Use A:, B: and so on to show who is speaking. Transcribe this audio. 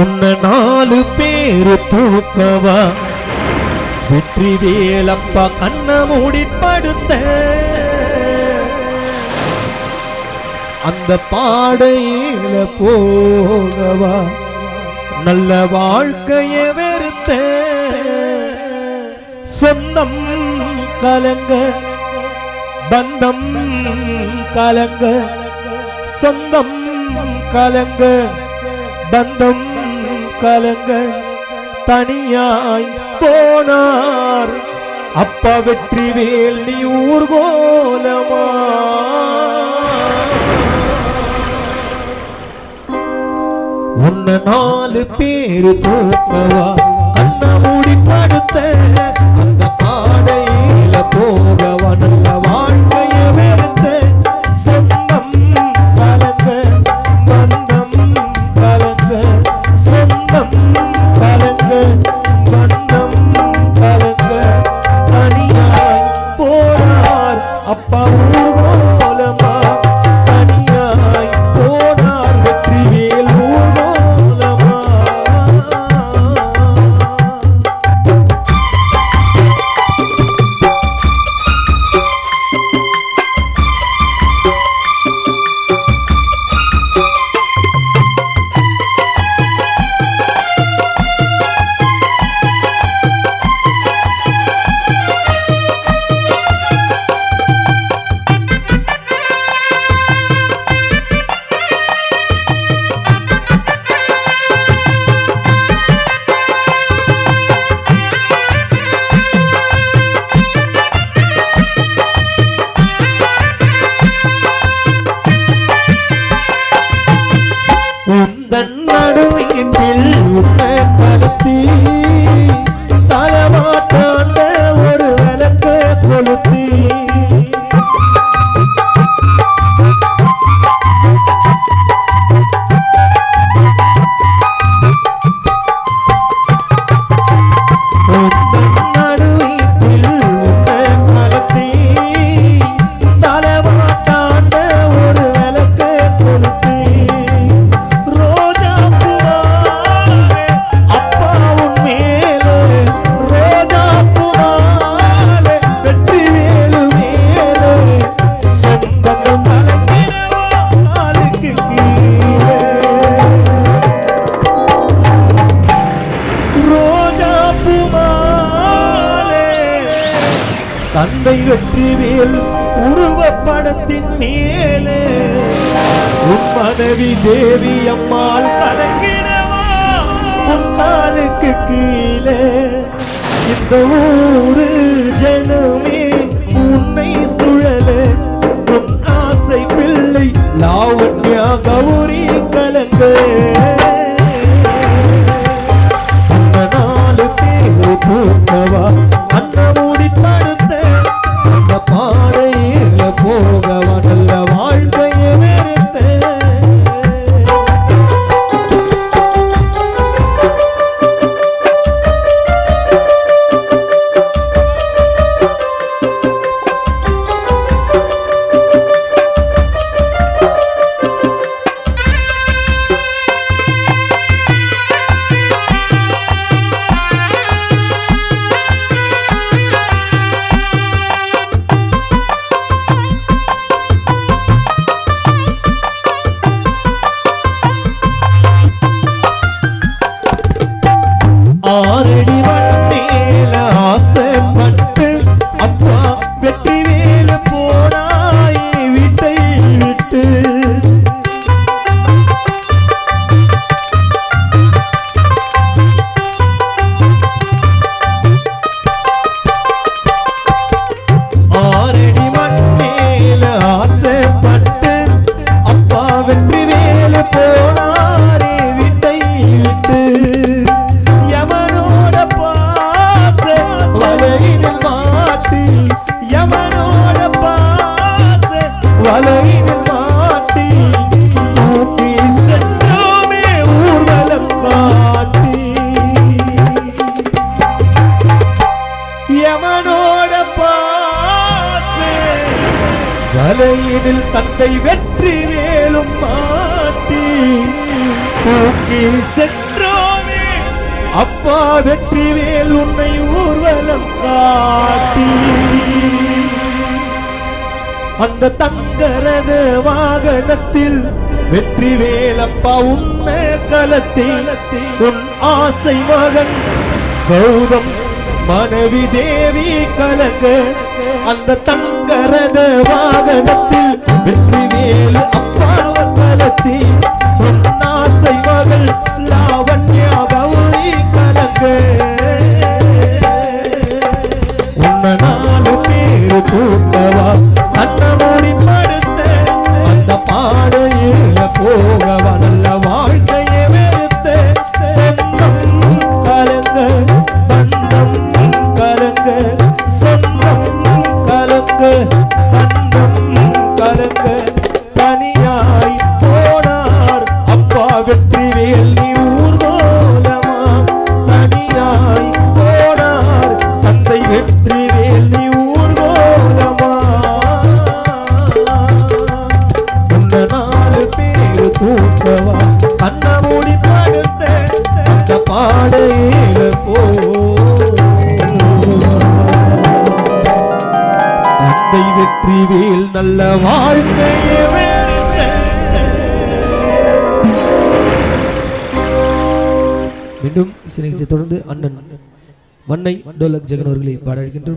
A: உன்னை 4 பேரு தூக்கவா வெற்றி வேலப்பா கண்ண மூடி படுத்த அந்த பாடையில போகவா நல்ல வாழ்க்கைய வெறுத்த சொந்தம் கலங்க பந்தம் கலங்க சொந்தம் கலங்க பந்தம் கலங்க தனியாய் போனார் அப்பா வெற்றிவேல் நீ ஊர்கோலமா உன்னை 4 பேரு தூக்கவா கண்ண மூடி படுத்த அந்த பாடையில போகவா நல்ல வாழ்க்கைய வெறுத்த சொந்தம் கலங்க பந்தம் கலங்க சொந்தம் கலங்க பந்தம் கலங்க தனியாய் போனார் அப்பா ஊர்கோலமா தனியாய் போனார் வெற்றிவேல் ஊர்கோலமா உந்தன் நடுவினில் உன்னை கலத்தி தலமாட்டாண்ட ஒரு விளக்க கொளுத்தி உந்தன் நடுவினில் உன்னை கலத்தி தலமாட்டாண்ட ஒரு விளக்க கொளுத்தி தந்தை வெற்றிவேல் உருவப்படத்தின் மேலே உன் மனைவி தேவி அம்மாள் கலங்கிடவா உன் காலுக்கு கீழே இந்த ஊரு ஜனமே உன்னை சுழல உன் ஆசை பிள்ளை லாவண்யா கௌரி கலங்க அந்த 4 பேரு தூக்கவா அண்ண மூடி படுத்த அந்த பாடையில போகவா நல்ல வாழ்க்கைய வெறுத்த ஆரடி வண்டியில ஆசைப்பட்டு அப்பா வெற்றிவேல் போனாய் வீட்டை விட்டு ஆரடி வண்டியில ஆசைப்பட்டு அப்பா வெற்றிவேல் போனாரே வீட்டை விட்டு வலையினில் மாட்டி ஊட்டி சென்றோமே ஊர்வலம் காட்டி யமனோட பாச வலையினில் தந்தை வெற்றிவேலும் மாட்டி தூக்கி சென்றோமே அப்பா வெற்றிவேல் உன்னை ஊர்வலம் காட்டி அந்த தங்கரத வாகனத்தில் வெற்றிவேல் அப்பா உன்னை கலத்தி உன் ஆசை மகன் கௌதம் மனைவி தேவி கலங்க அந்த தங்கரத வாகனத்தில் வெற்றிவேல் அப்பாவை கலத்தி உன் ஆசை மகள் லாவண்யா கௌரி கலங்க உன்னை நாலு பேரு தூக்கவா கண்ணமூடி படுத்த அந்த பாடையில போகவா நல்ல வாழ்க்கையை வெறுத்த சொந்தம் கலங்க பந்தம் கலங்க சொந்தம் கலங்க பந்தம் கலங்க தனியாய் போனார் அப்பா வெற்றிவேல் நீ ஊர்வலமா தனியாய் போனார் தந்தை வெற்றிவேல் நீ ஊர்வலமா உன்ன நாலு பேரு தூக்கவா கண்ண மூடி படுத்த அந்த பாடையில போ தந்தை வெற்றிவேல் நல்ல வாழ்க்கையை வெறுத்த மீண்டும் தொடர்ந்து அண்ணன் மன்னை டோலக் ஜெகன் அவர்களை பாட இருக்கின்றோம்.